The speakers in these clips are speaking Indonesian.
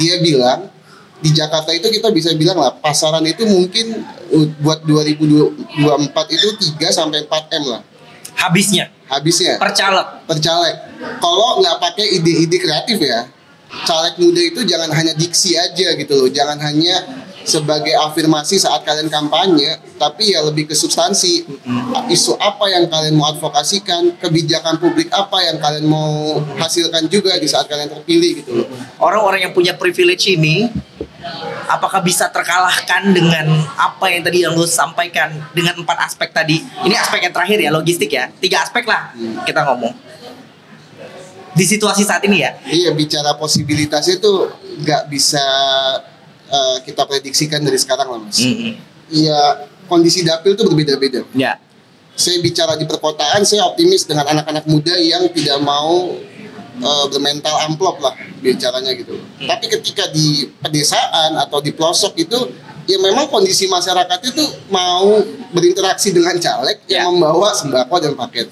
dia bilang di Jakarta itu kita bisa bilang lah pasaran itu mungkin buat 2024 itu 3 sampai 4 M lah. Habisnya per caleg. Kalau nggak pakai ide-ide kreatif ya, caleg muda itu jangan hanya diksi aja gitu loh, jangan hanya sebagai afirmasi saat kalian kampanye, tapi ya lebih ke substansi. Isu apa yang kalian mau advokasikan, kebijakan publik apa yang kalian mau hasilkan juga di saat kalian terpilih gitu loh. Orang-orang yang punya privilege ini apakah bisa terkalahkan dengan apa yang tadi yang lu sampaikan dengan 4 aspek tadi? Ini aspek yang terakhir ya, logistik ya. 3 aspek lah kita ngomong di situasi saat ini ya. Iya, bicara posibilitasnya itu nggak bisa kita prediksikan dari sekarang lah mas. Iya, kondisi dapil itu berbeda-beda. Ya. Saya bicara di perkotaan, saya optimis dengan anak-anak muda yang tidak mau bermental amplop lah bicaranya gitu. Tapi ketika di pedesaan atau di pelosok itu, ya memang kondisi masyarakat itu mau berinteraksi dengan caleg yang membawa sembako dan paket.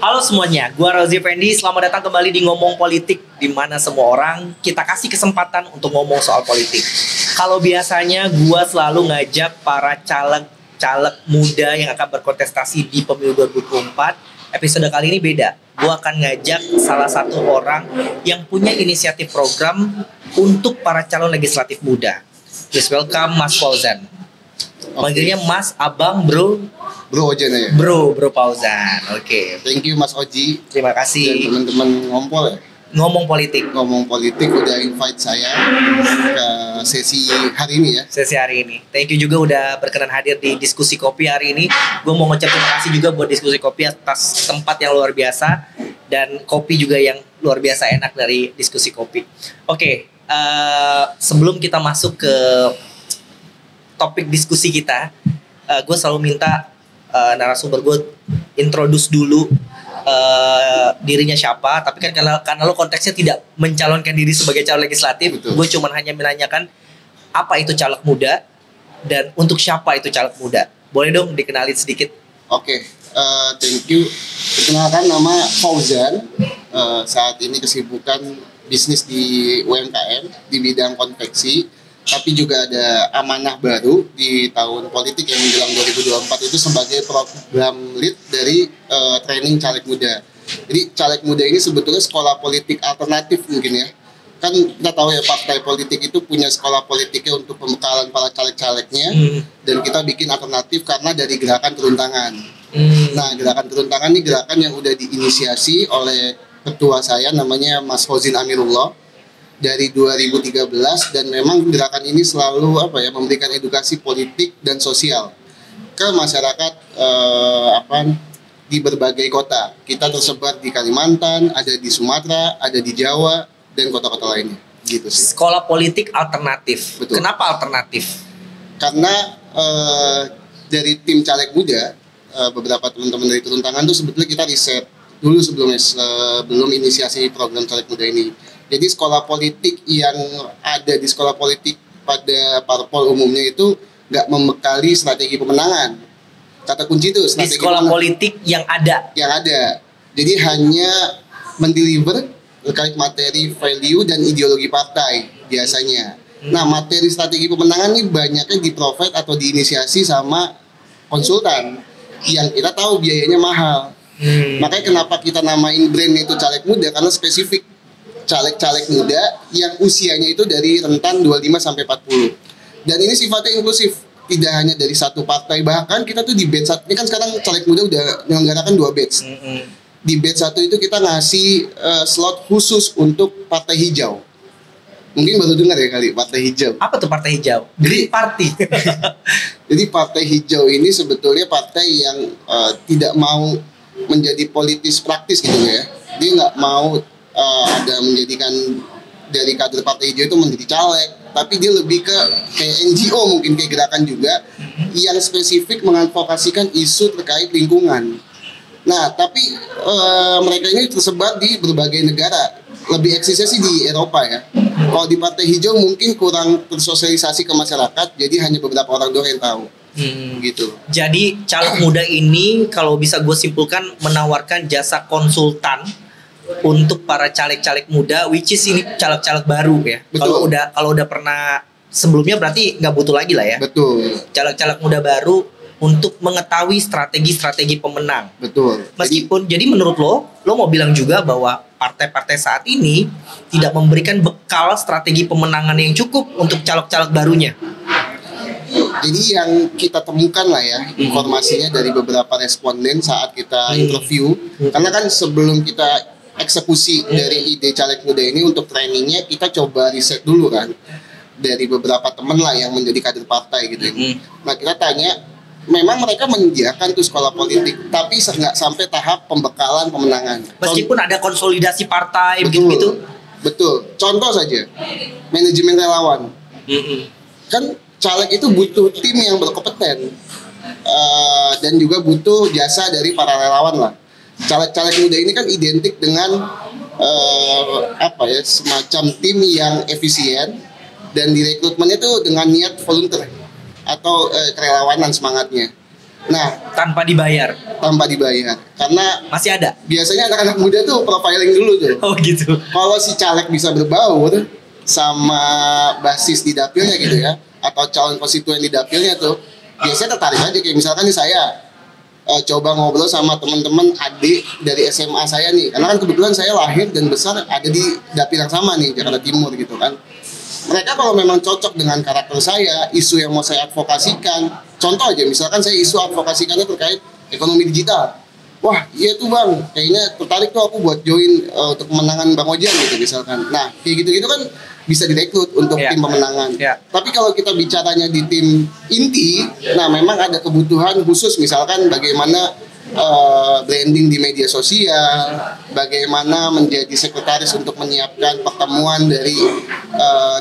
Halo semuanya, gua Rozi Fendi. Selamat datang kembali di Ngomong Politik, di mana semua orang kita kasih kesempatan untuk ngomong soal politik. Kalau biasanya gua selalu ngajak para caleg muda yang akan berkontestasi di pemilu 2024. Episode kali ini beda. Gua akan ngajak salah satu orang yang punya inisiatif program untuk para calon legislatif muda. Please welcome Mas Fauzan. Manggilnya Mas, Abang, Bro Ojan ya. Bro Fauzan. Oke. Thank you Mas Oji. Terima kasih. Dan teman-teman ngompol ya. Ngomong politik udah invite saya ke sesi hari ini ya. Sesi hari ini. Thank you juga udah berkenan hadir di diskusi kopi hari ini. Gue mau ngucap terima kasih juga buat diskusi kopi atas tempat yang luar biasa dan kopi juga yang luar biasa enak dari diskusi kopi. Oke, sebelum kita masuk ke topik diskusi kita, gue selalu minta narasumber gue introduce dulu dirinya siapa. Tapi kan karena lo konteksnya tidak mencalonkan diri sebagai calon legislatif, gue cuma hanya menanyakan apa itu caleg muda dan untuk siapa itu caleg muda. Boleh dong dikenalin sedikit? Oke, thank you. Perkenalkan, nama Fauzan. Saat ini kesibukan bisnis di UMKM di bidang konveksi, tapi juga ada amanah baru di tahun politik yang menjelang 2024 itu sebagai program lead dari training caleg muda. Jadi caleg muda ini sebetulnya sekolah politik alternatif mungkin ya. Kan kita tahu ya, partai politik itu punya sekolah politiknya untuk pembekalan para caleg-calegnya, dan kita bikin alternatif karena dari gerakan turun tangan. Nah, gerakan turun tangan ini gerakan yang udah diinisiasi oleh ketua saya namanya Mas Fauzin Amirullah dari 2013, dan memang gerakan ini selalu memberikan edukasi politik dan sosial ke masyarakat di berbagai kota. Kita tersebar di Kalimantan, ada di Sumatera, ada di Jawa dan kota-kota lainnya. Gitu sih. Sekolah politik alternatif. Betul. Kenapa alternatif? Karena dari tim caleg muda, beberapa teman-teman dari turun tangan tuh sebetulnya kita riset dulu sebelum inisiasi program caleg muda ini. Jadi sekolah politik yang ada di sekolah politik pada parpol umumnya itu nggak membekali strategi pemenangan. Kata kunci itu strategi di sekolah politik yang ada. Jadi hanya mendeliver terkait materi, value, dan ideologi partai biasanya. Nah, materi strategi pemenangan ini banyaknya di-provide atau diinisiasi sama konsultan yang kita tahu biayanya mahal. Makanya kenapa kita namain brand itu caleg muda, karena spesifik caleg-caleg muda yang usianya itu dari rentan 25 sampai 40. Dan ini sifatnya inklusif, tidak hanya dari satu partai. Bahkan kita tuh di batch 1, ini kan sekarang caleg muda udah menyelenggarakan 2 batch. Di batch 1 itu kita ngasih slot khusus untuk partai hijau. Mungkin baru dengar ya kali, partai hijau. Apa tuh partai hijau? Green Party. Jadi partai hijau ini sebetulnya partai yang tidak mau menjadi politis praktis gitu ya. Dia nggak mau ada menjadikan dari kader partai hijau itu menjadi caleg, tapi dia lebih ke kayak NGO, mungkin kayak gerakan juga yang spesifik mengadvokasikan isu terkait lingkungan. Nah, tapi mereka ini tersebar di berbagai negara. Lebih eksisnya sih di Eropa ya. Kalau di partai hijau mungkin kurang tersosialisasi ke masyarakat, jadi hanya beberapa orang doang yang tahu. Gitu. Jadi caleg muda ini kalau bisa gue simpulkan menawarkan jasa konsultan untuk para caleg-caleg muda, which is ini caleg-caleg baru ya. Betul. Kalau udah pernah sebelumnya berarti nggak butuh lagi lah ya. Betul. Caleg-caleg muda baru untuk mengetahui strategi-strategi pemenang. Betul. Meskipun jadi menurut lo mau bilang juga bahwa partai-partai saat ini tidak memberikan bekal strategi pemenangan yang cukup untuk caleg-caleg barunya. Jadi yang kita temukan lah ya informasinya dari beberapa responden saat kita interview, karena kan sebelum kita eksekusi dari ide caleg muda ini untuk trainingnya, kita coba riset dulu kan dari beberapa teman lah yang menjadi kader partai gitu. Nah kita tanya, memang mereka menyediakan tuh sekolah politik, tapi nggak sampai tahap pembekalan pemenangan. Meskipun ada konsolidasi partai betul, begitu. Betul. Contoh saja, manajemen relawan. Kan caleg itu butuh tim yang berkompeten dan juga butuh jasa dari para relawan lah. Caleg-caleg muda ini kan identik dengan semacam tim yang efisien dan direkrutmennya itu dengan niat volunteer atau kerelawanan semangatnya. Nah, tanpa dibayar. Karena masih ada. Biasanya anak-anak muda tuh profiling dulu tuh. Oh gitu. Kalau si caleg bisa berbaur sama basis di dapilnya gitu ya, atau calon konstituen di dapilnya tuh, biasanya tertarik aja. Kayak misalkan nih saya coba ngobrol sama teman-teman adik dari SMA saya nih, karena kan kebetulan saya lahir dan besar ada di dapil yang sama nih, Jakarta Timur gitu kan. Mereka kalau memang cocok dengan karakter saya, isu yang mau saya advokasikan, contoh aja misalkan saya isu advokasikannya terkait ekonomi digital. Wah iya tuh bang, kayaknya tertarik tuh aku buat join untuk kemenangan Bang Ojan gitu misalkan. Nah kayak gitu-gitu kan bisa direkrut untuk tim pemenangan. Tapi kalau kita bicaranya di tim inti, nah memang ada kebutuhan khusus, misalkan bagaimana branding di media sosial, bagaimana menjadi sekretaris untuk menyiapkan pertemuan dari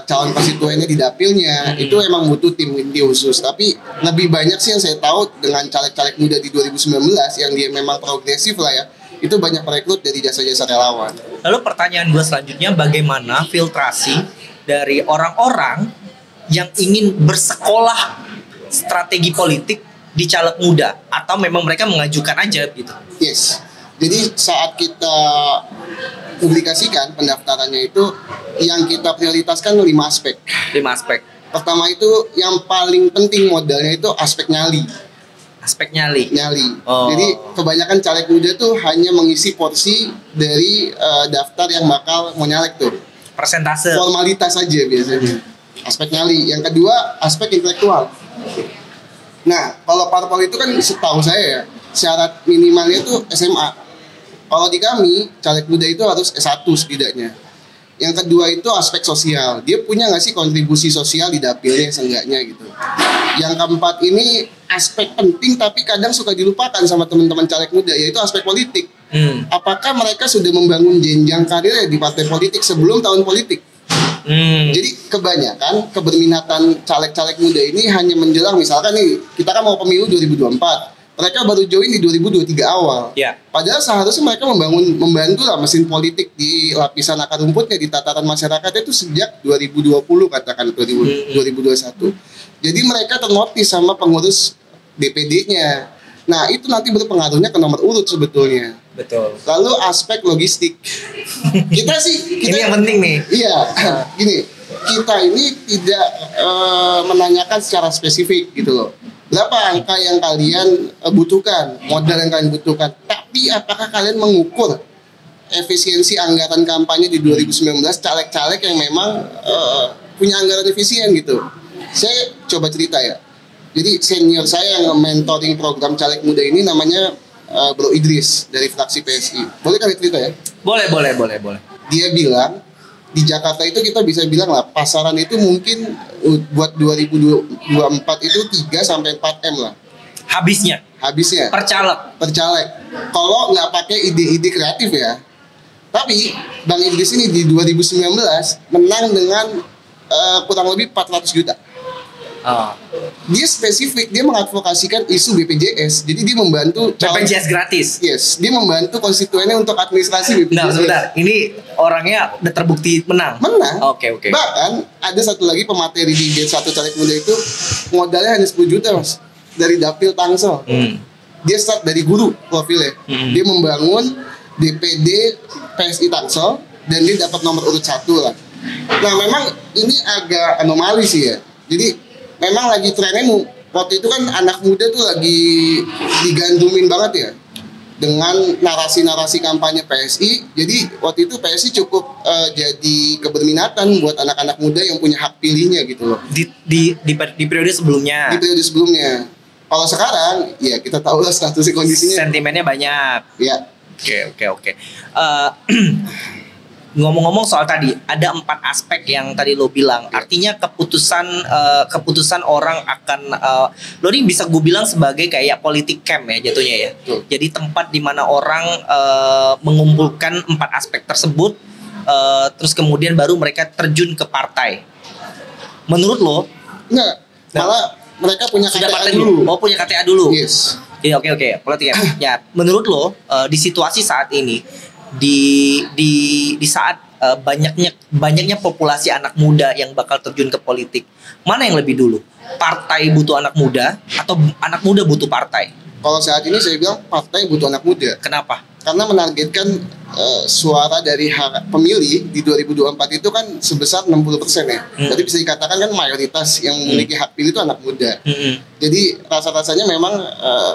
calon konstituennya di dapilnya, itu emang butuh tim inti khusus. Tapi lebih banyak sih yang saya tahu dengan caleg-caleg muda di 2019 yang dia memang progresif lah ya, itu banyak merekrut dari jasa-jasa relawan. Lalu pertanyaan gue selanjutnya, bagaimana filtrasi dari orang-orang yang ingin bersekolah strategi politik di caleg muda, atau memang mereka mengajukan aja gitu? Yes. Jadi saat kita publikasikan pendaftarannya itu, yang kita prioritaskan 5 aspek. 5 aspek. Pertama itu yang paling penting modalnya itu aspek nyali. Aspek nyali. Oh. Jadi kebanyakan caleg muda tuh hanya mengisi porsi dari daftar yang bakal mau nyalek tuh. Persentase. Formalitas aja biasanya. Aspek nyali. Yang kedua aspek intelektual. Nah, kalau parpol itu kan setahu saya ya, syarat minimalnya itu SMA. Kalau di kami, caleg muda itu harus S1 setidaknya. Yang kedua itu aspek sosial. Dia punya nggak sih kontribusi sosial di dapilnya seenggaknya gitu. Yang keempat ini aspek penting tapi kadang suka dilupakan sama teman-teman caleg muda, yaitu aspek politik. Apakah mereka sudah membangun jenjang karirnya di partai politik sebelum tahun politik? Jadi kebanyakan keberminatan caleg-caleg muda ini hanya menjelang, misalkan nih kita kan mau pemilu 2024, mereka baru join di 2023 awal. Padahal seharusnya mereka membantu lah mesin politik di lapisan akar rumputnya di tataran masyarakat itu sejak 2020 katakan 2021. Jadi mereka ternotis sama pengurus DPD-nya. Nah itu nanti berpengaruhnya ke nomor urut sebetulnya. Betul. Lalu aspek logistik. Kita ini yang penting nih. Iya, gini, kita ini tidak menanyakan secara spesifik gitu loh. Berapa angka yang kalian butuhkan, modal yang kalian butuhkan. Tapi apakah kalian mengukur efisiensi anggaran kampanye di 2019 caleg-caleg yang memang punya anggaran efisien gitu. Saya coba cerita ya. Jadi senior saya yang mentoring program caleg muda ini namanya Bro Idris dari fraksi PSI. Boleh kali cerita ya? Boleh. Dia bilang di Jakarta itu kita bisa bilang lah pasaran itu mungkin buat 2024 itu 3 sampai 4 M lah. Habisnya. Per caleg. Kalau nggak pakai ide-ide kreatif ya. Tapi Bang Idris ini di 2019 menang dengan kurang lebih 400 juta. Dia spesifik, dia mengadvokasikan isu BPJS. Jadi dia membantu BPJS gratis. Yes, dia membantu konstituennya untuk administrasi BPJS. Nah, sebentar. Ini orangnya udah terbukti menang. Oke. Bahkan ada satu lagi pemateri di Gen 1 caleg muda itu modalnya hanya 10 juta, Mas. Dari dapil Tangsel. Dia start dari guru profilnya. Dia membangun DPD PSI Tangsel, dan dia dapat nomor urut 1 lah. Nah memang ini agak anomali sih ya. Jadi memang lagi trennya waktu itu kan anak muda tuh lagi digandumin banget ya dengan narasi-narasi kampanye PSI. Jadi waktu itu PSI cukup jadi keberminatan buat anak-anak muda yang punya hak pilihnya gitu loh. Di periode sebelumnya. Di periode sebelumnya. Kalau sekarang ya kita tahu lah statusnya, kondisinya. Sentimennya banyak. Ya. Oke. Ngomong-ngomong soal tadi, ada 4 aspek yang tadi lo bilang. Artinya keputusan orang akan lo ini bisa gue bilang sebagai kayak politik camp ya jatuhnya ya. Jadi tempat di mana orang mengumpulkan 4 aspek tersebut, terus kemudian baru mereka terjun ke partai. Menurut lo? Enggak, malah mereka punya KTA dulu. Oh, punya KTA dulu. Yes. Iya, oke. Politik camp. Ya, menurut lo di situasi saat ini, di saat banyaknya populasi anak muda yang bakal terjun ke politik, mana yang lebih dulu? Partai butuh anak muda atau anak muda butuh partai? Kalau saat ini saya bilang partai butuh anak muda. Kenapa? Karena menargetkan suara dari pemilih di 2024 itu kan sebesar 60% ya. Jadi bisa dikatakan kan mayoritas yang memiliki hak pilih itu anak muda. Jadi rasa-rasanya memang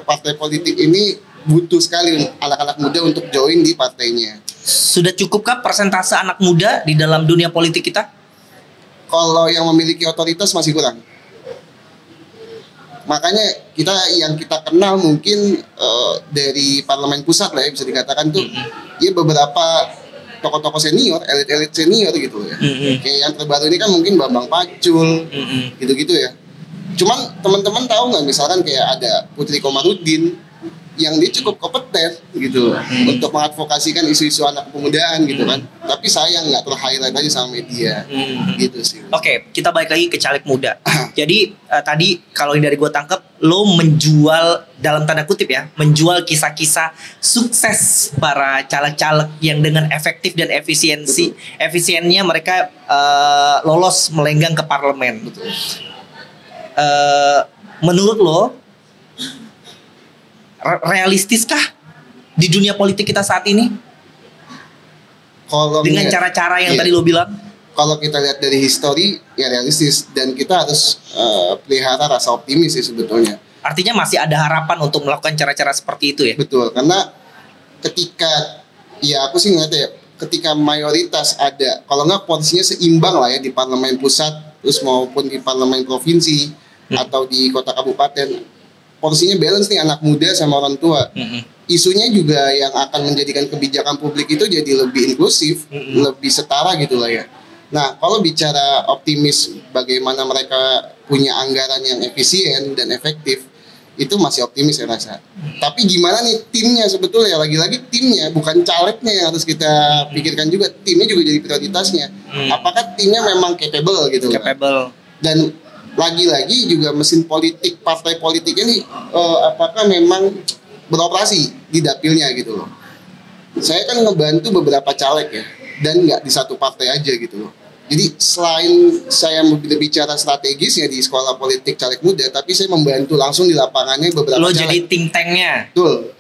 partai politik ini butuh sekali anak-anak muda untuk join di partainya. Sudah cukupkah persentase anak muda di dalam dunia politik kita? Kalau yang memiliki otoritas masih kurang. Makanya yang kita kenal mungkin dari parlemen pusat lah ya, bisa dikatakan tuh ya beberapa tokoh-tokoh senior, elit-elit senior gitu ya. Kayak yang terbaru ini kan mungkin Bambang Pacul, gitu-gitu ya. Cuman teman-teman tahu nggak misalkan kayak ada Putri Komarudin yang dia cukup kompeten gitu untuk mengadvokasikan isu-isu anak kepemudaan gitu kan, tapi sayang nggak ter-highlight aja sama media gitu sih. Oke, kita balik lagi ke caleg muda. Jadi tadi kalau dari gue tangkap, lo menjual dalam tanda kutip ya, menjual kisah-kisah sukses para caleg-caleg yang dengan efektif dan efisiennya mereka lolos melenggang ke parlemen. Betul. Menurut lo realistiskah di dunia politik kita saat ini? Kalau dengan cara-cara yang tadi lo bilang? Kalau kita lihat dari histori ya realistis, dan kita harus pelihara rasa optimis sih sebetulnya. Artinya masih ada harapan untuk melakukan cara-cara seperti itu ya? Betul, karena ketika ya aku sih ngeliatnya ya, ketika mayoritas ada, kalau nggak posisinya seimbang lah ya di parlemen pusat, terus maupun di parlemen provinsi atau di kota kabupaten, porsinya balance nih anak muda sama orang tua. Isunya juga yang akan menjadikan kebijakan publik itu jadi lebih inklusif, lebih setara gitu lah ya. Nah, kalau bicara optimis bagaimana mereka punya anggaran yang efisien dan efektif, itu masih optimis saya rasa. Tapi gimana nih timnya sebetulnya, lagi-lagi timnya bukan calegnya yang harus kita pikirkan juga, timnya juga jadi prioritasnya. Apakah timnya memang capable gitu? Capable. Dan lagi-lagi juga mesin politik, partai politik ini apakah memang beroperasi di dapilnya gitu loh. Saya kan ngebantu beberapa caleg ya, dan nggak di satu partai aja gitu loh. Jadi selain saya berbicara strategis ya di sekolah politik caleg muda, tapi saya membantu langsung di lapangannya beberapa lo caleg. Jadi think tanknya. Betul.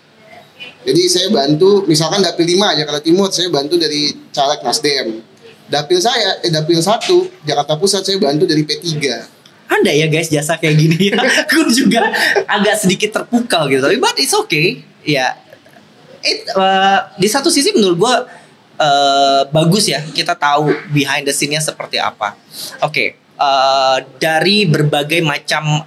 Jadi saya bantu, misalkan dapil 5 Jakarta Timur, saya bantu dari caleg Nasdem. Dapil 1 Jakarta Pusat saya bantu dari P3. Ada ya guys jasa kayak gini. Aku juga agak sedikit terpukau gitu, tapi but it's okay ya. Di satu sisi menurut gue bagus ya, kita tahu behind the scene-nya seperti apa. Oke. Dari berbagai macam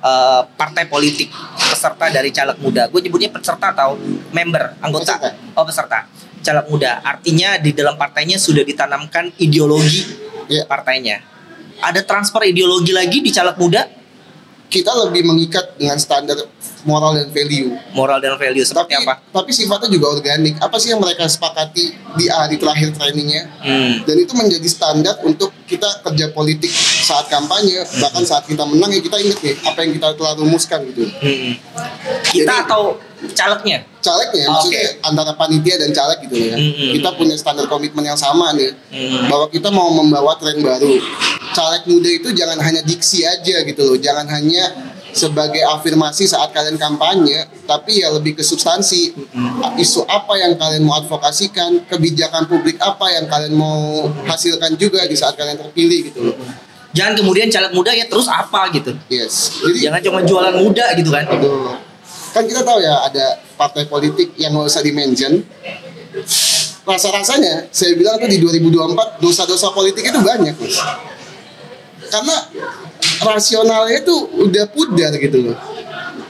partai politik, peserta dari caleg muda, gue nyebutnya peserta atau member, anggota, peserta caleg muda, artinya di dalam partainya sudah ditanamkan ideologi partainya. Ada transfer ideologi lagi di caleg muda? Kita lebih mengikat dengan standar moral dan value. Moral dan value seperti apa? Tapi sifatnya juga organik. Apa sih yang mereka sepakati di hari terakhir trainingnya? Dan itu menjadi standar untuk kita kerja politik saat kampanye, bahkan saat kita menang ya kita ingat nih apa yang kita telah rumuskan gitu. Kita jadi, atau calegnya? Calegnya, maksudnya antara panitia dan caleg gitu ya. Kita punya standar komitmen yang sama nih, bahwa kita mau membawa tren baru. Caleg muda itu jangan hanya diksi aja gitu loh, jangan hanya sebagai afirmasi saat kalian kampanye, tapi ya lebih ke substansi. Isu apa yang kalian mau advokasikan, kebijakan publik apa yang kalian mau hasilkan juga di saat kalian terpilih gitu loh. Jangan kemudian caleg muda ya terus apa gitu. Yes. Jadi jangan cuma jualan muda gitu kan. Betul. Kan kita tahu ya ada partai politik yang nggak usah di-mention. Rasa-rasanya saya bilang tuh di 2024 dosa-dosa politik itu banyak, Mas. Karena rasionalnya itu udah pudar gitu loh.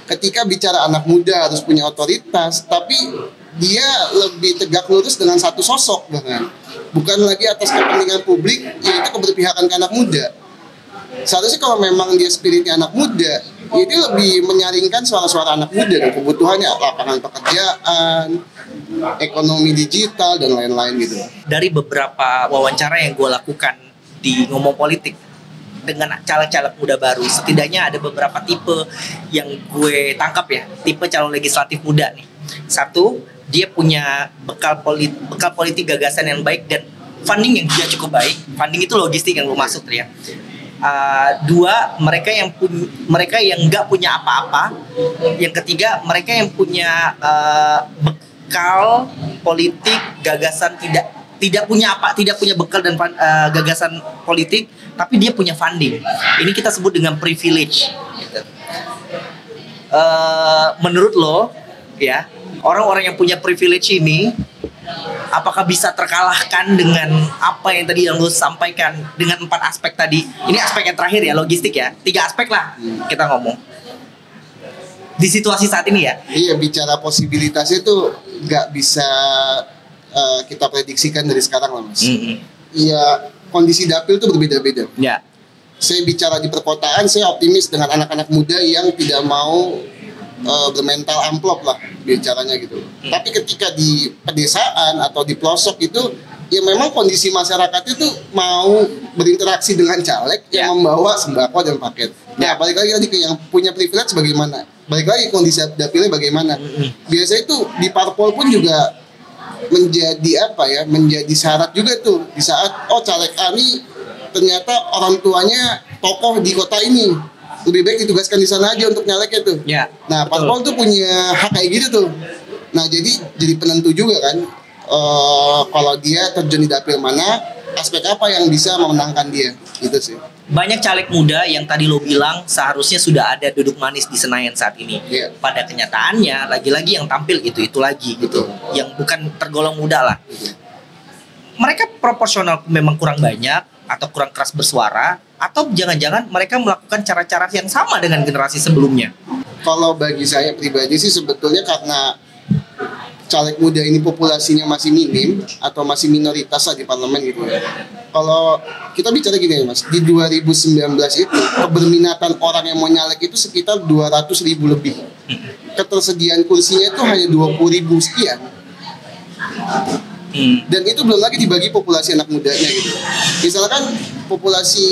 Ketika bicara anak muda harus punya otoritas, tapi dia lebih tegak lurus dengan satu sosok bahkan. Bukan lagi atas kepentingan publik, yaitu keberpihakan ke anak muda. Seharusnya kalau memang dia spiritnya anak muda, itu lebih menyaringkan suara-suara anak muda dan kebutuhannya lapangan pekerjaan, ekonomi digital dan lain-lain gitu. Dari beberapa wawancara yang gue lakukan di Ngomong Politik dengan caleg-caleg muda baru, setidaknya ada beberapa tipe yang gue tangkap ya, tipe calon legislatif muda nih. Satu, dia punya bekal politik gagasan yang baik dan funding yang juga cukup baik. Funding itu logistik yang lu maksud ya. Dua, mereka yang nggak punya apa-apa. Yang ketiga, mereka yang punya bekal politik gagasan tidak punya bekal dan gagasan politik, tapi dia punya funding. Ini kita sebut dengan privilege. Gitu. Menurut lo, ya, orang-orang yang punya privilege ini, apakah bisa terkalahkan dengan apa yang tadi yang lo sampaikan dengan 4 aspek tadi? Ini aspek yang terakhir ya, logistik ya. 3 aspek lah kita ngomong. Di situasi saat ini ya. Iya, bicara posibilitasnya itu nggak bisa kita prediksikan dari sekarang lah, Mas. Iya, kondisi dapil itu berbeda-beda. Ya. Saya bicara di perkotaan, saya optimis dengan anak-anak muda yang tidak mau bermental amplop lah bicaranya gitu. Tapi ketika di pedesaan atau di pelosok itu, ya memang kondisi masyarakat itu mau berinteraksi dengan caleg yang membawa sembako dan paket. Nah, balik lagi tadi ke yang punya privilege bagaimana? Balik lagi kondisi dapilnya bagaimana? Biasanya itu di parpol pun juga menjadi syarat juga tuh di saat caleg A ini ternyata orang tuanya tokoh di kota ini, lebih baik ditugaskan di sana aja untuk nyaleknya tuh. Nah, parpol tuh punya hak kayak gitu tuh. Nah, jadi penentu juga kan kalau dia terjun di dapil mana, aspek apa yang bisa memenangkan dia, gitu sih. Banyak caleg muda yang tadi lo bilang seharusnya sudah ada duduk manis di Senayan saat ini. Pada kenyataannya lagi-lagi yang tampil itu lagi gitu, yang bukan tergolong muda lah. Mereka proporsional memang kurang banyak atau kurang keras bersuara, atau jangan-jangan mereka melakukan cara-cara yang sama dengan generasi sebelumnya. Kalau bagi saya pribadi sih sebetulnya karena caleg muda ini populasinya masih minim atau masih minoritas lah di parlemen gitu ya. Kalau kita bicara gini ya, Mas, di 2019 itu keberminatan orang yang mau nyalek itu sekitar 200.000 lebih. Ketersediaan kursinya itu hanya 20.000 sekian. Dan itu belum lagi dibagi populasi anak mudanya gitu. Misalkan populasi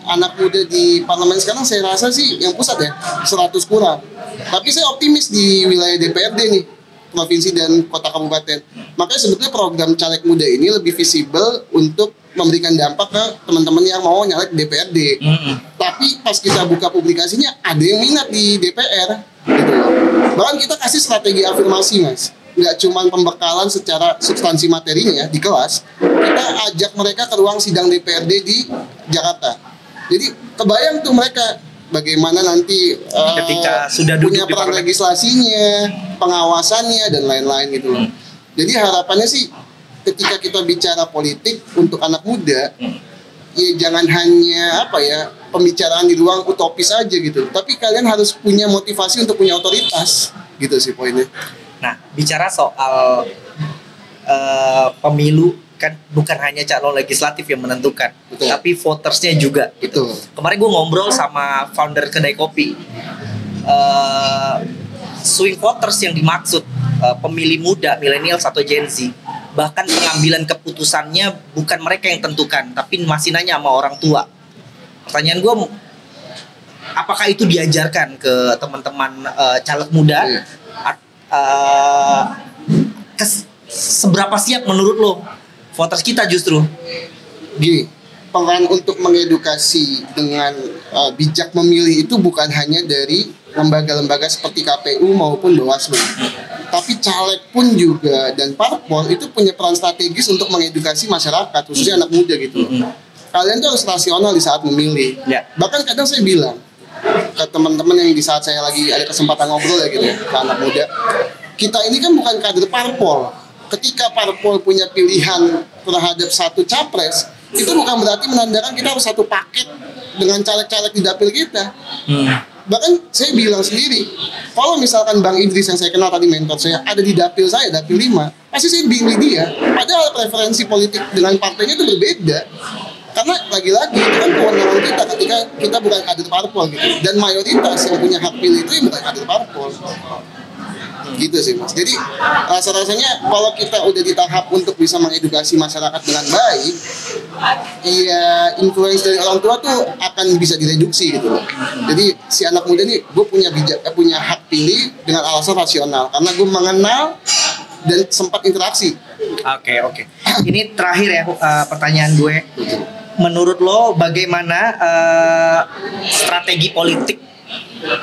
anak muda di parlemen sekarang saya rasa sih yang pusat ya 100 kurang. Tapi saya optimis di wilayah DPRD nih, provinsi dan kota kabupaten. Makanya sebetulnya program caleg muda ini lebih visible untuk memberikan dampak ke teman-teman yang mau nyalek DPRD. Tapi pas kita buka publikasinya ada yang minat di DPR gitu. Bahkan kita kasih strategi afirmasi, Mas. Nggak cuma pembekalan secara substansi materinya di kelas, kita ajak mereka ke ruang sidang DPRD di Jakarta. Jadi kebayang tuh mereka bagaimana nanti ketika sudah punya peran legislasinya, pengawasannya dan lain-lain gitu loh. Jadi harapannya sih ketika kita bicara politik untuk anak muda, ya jangan hanya pembicaraan di ruang utopis aja gitu. Tapi kalian harus punya motivasi untuk punya otoritas, gitu sih poinnya. Nah, bicara soal pemilu kan bukan hanya calon legislatif yang menentukan, tapi votersnya juga gitu. Kemarin gue ngobrol sama founder kedai kopi. Swing voters yang dimaksud pemilih muda, milenial atau Gen Z. Bahkan pengambilan keputusannya bukan mereka yang tentukan, tapi masih nanya sama orang tua. Pertanyaan gue, apakah itu diajarkan ke teman-teman caleg muda? Seberapa siap menurut lo voters kita justru? Gini, peran untuk mengedukasi dengan bijak memilih itu bukan hanya dari lembaga-lembaga seperti KPU maupun Bawaslu, tapi caleg pun juga dan parpol itu punya peran strategis untuk mengedukasi masyarakat, khususnya anak muda gitu. Kalian tuh harus rasional di saat memilih. Bahkan kadang saya bilang ke teman-teman yang di saat saya lagi ada kesempatan ngobrol ya gitu ya, ke anak muda, kita ini kan bukan kader parpol. Ketika parpol punya pilihan terhadap satu capres, itu bukan berarti menandakan kita harus satu paket dengan caleg-caleg di dapil kita. Bahkan saya bilang sendiri, kalau misalkan Bang Idris yang saya kenal tadi, mentor saya, ada di dapil saya, dapil 5, pasti saya pilih dia. Padahal preferensi politik dengan partainya itu berbeda. Karena lagi-lagi itu kan kewenangan kita ketika kita bukan kader parpol gitu. Dan mayoritas yang punya hak pilih itu yang bukan kader parpol. Gitu sih Mas. Jadi rasa-rasanya kalau kita udah di tahap untuk bisa mengedukasi masyarakat dengan baik, ya influence dari orang tua tuh akan bisa direduksi gitu loh. Jadi si anak muda nih, gue punya hak pilih dengan alasan rasional karena gue mengenal dan sempat interaksi. Oke. Ini terakhir ya pertanyaan gue. Menurut lo bagaimana strategi politik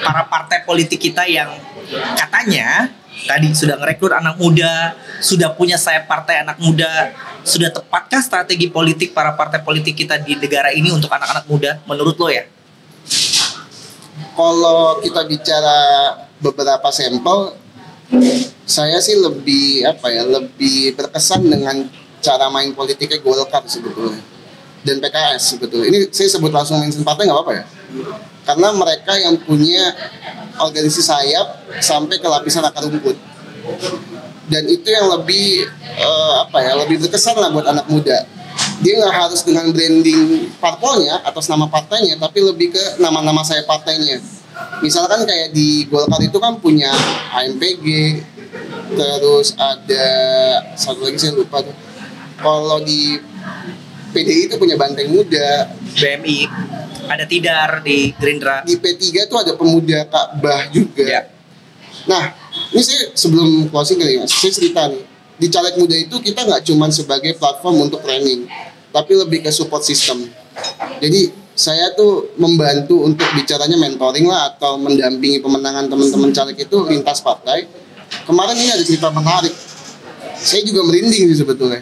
para partai politik kita yang katanya tadi sudah merekrut anak muda, sudah punya sayap partai anak muda, sudah tepatkah strategi politik para partai politik kita di negara ini untuk anak-anak muda menurut lo ya? Kalau kita bicara beberapa sampel, saya sih lebih berkesan dengan cara main politiknya Golkar sebetulnya dan PKS sebetulnya. Ini saya sebut langsung mention partai nggak apa-apa ya? Karena mereka yang punya organisasi sayap sampai ke lapisan akar rumput, dan itu yang lebih lebih berkesan lah buat anak muda. Dia nggak harus dengan branding parpolnya atas nama partainya, tapi lebih ke nama-nama sayap partainya. Misalkan kayak di Golkar itu kan punya AMPG, terus ada satu lagi saya lupa tuh. Kalau di PDI itu punya Banteng Muda, BMI, ada Tidar di Gerindra. Di P3 tuh ada Pemuda Ka'bah juga. Ya. Nah, ini saya sebelum closing kali Mas, saya cerita nih. Di Caleg Muda itu kita nggak cuma sebagai platform untuk training, tapi lebih ke support system. Jadi saya tuh membantu untuk bicaranya mentoring lah atau mendampingi pemenangan teman-teman caleg itu lintas partai. Kemarin ini ada cerita menarik. Saya juga merinding sih sebetulnya.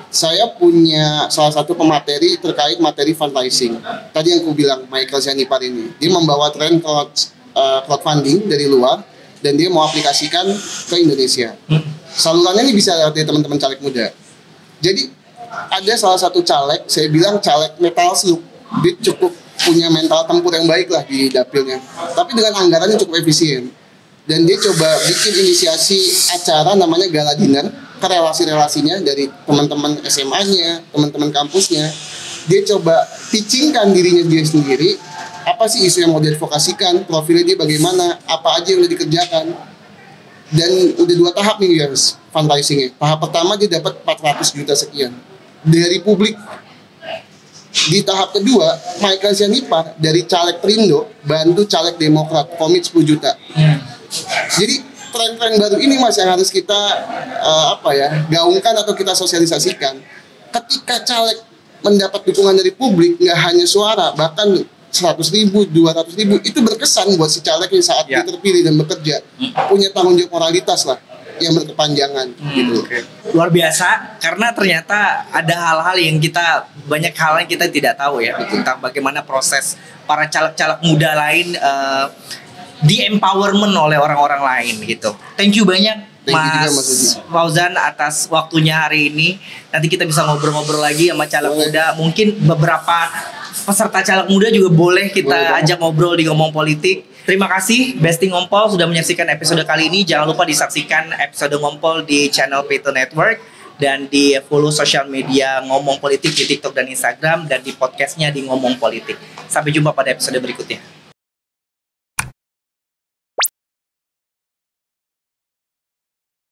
Saya punya salah satu pemateri terkait materi fundraising. Tadi yang aku bilang Michael Sianipar ini, dia membawa tren crowdfunding dari luar dan dia mau aplikasikan ke Indonesia. Salurannya ini bisa lewat teman-teman caleg muda. Jadi ada salah satu caleg, saya bilang caleg metal slug, dia cukup punya mental tempur yang baik lah di dapilnya. Tapi dengan anggarannya cukup efisien. Dan dia coba bikin inisiasi acara namanya Gala Dinner ke relasi-relasinya dari teman-teman SMA-nya, teman-teman kampusnya. Dia coba pitchingkan dirinya dia sendiri, apa sih isu yang mau diadvokasikan, profilnya dia bagaimana, apa aja yang udah dikerjakan. Dan udah 2 tahap nih guys fundraisingnya. Tahap pertama dia dapat 400 juta sekian dari publik. Di tahap kedua, Michael Sianipar dari caleg Perindo bantu caleg Demokrat komit 10 juta. Jadi tren-tren baru ini Mas yang harus kita gaungkan atau kita sosialisasikan. Ketika caleg mendapat dukungan dari publik, nggak hanya suara, bahkan 100.000, 200.000, itu berkesan buat si caleg yang saat dia terpilih dan bekerja punya tanggung jawab moralitas lah yang berkepanjangan gitu. Luar biasa, karena ternyata ada hal-hal yang banyak hal yang kita tidak tahu ya tentang bagaimana proses para caleg-caleg muda lain di empowerment oleh orang-orang lain gitu. Thank you banyak Mas Fauzan atas waktunya hari ini. Nanti kita bisa ngobrol-ngobrol lagi sama caleg muda. Mungkin beberapa peserta caleg muda juga boleh kita ajak ngobrol di Ngomong Politik. Terima kasih Besti Ngompol sudah menyaksikan episode kali ini. Jangan lupa disaksikan episode Ngompol di channel Peto Network dan di follow sosial media Ngomong Politik di TikTok dan Instagram, dan di podcastnya di Ngomong Politik. Sampai jumpa pada episode berikutnya.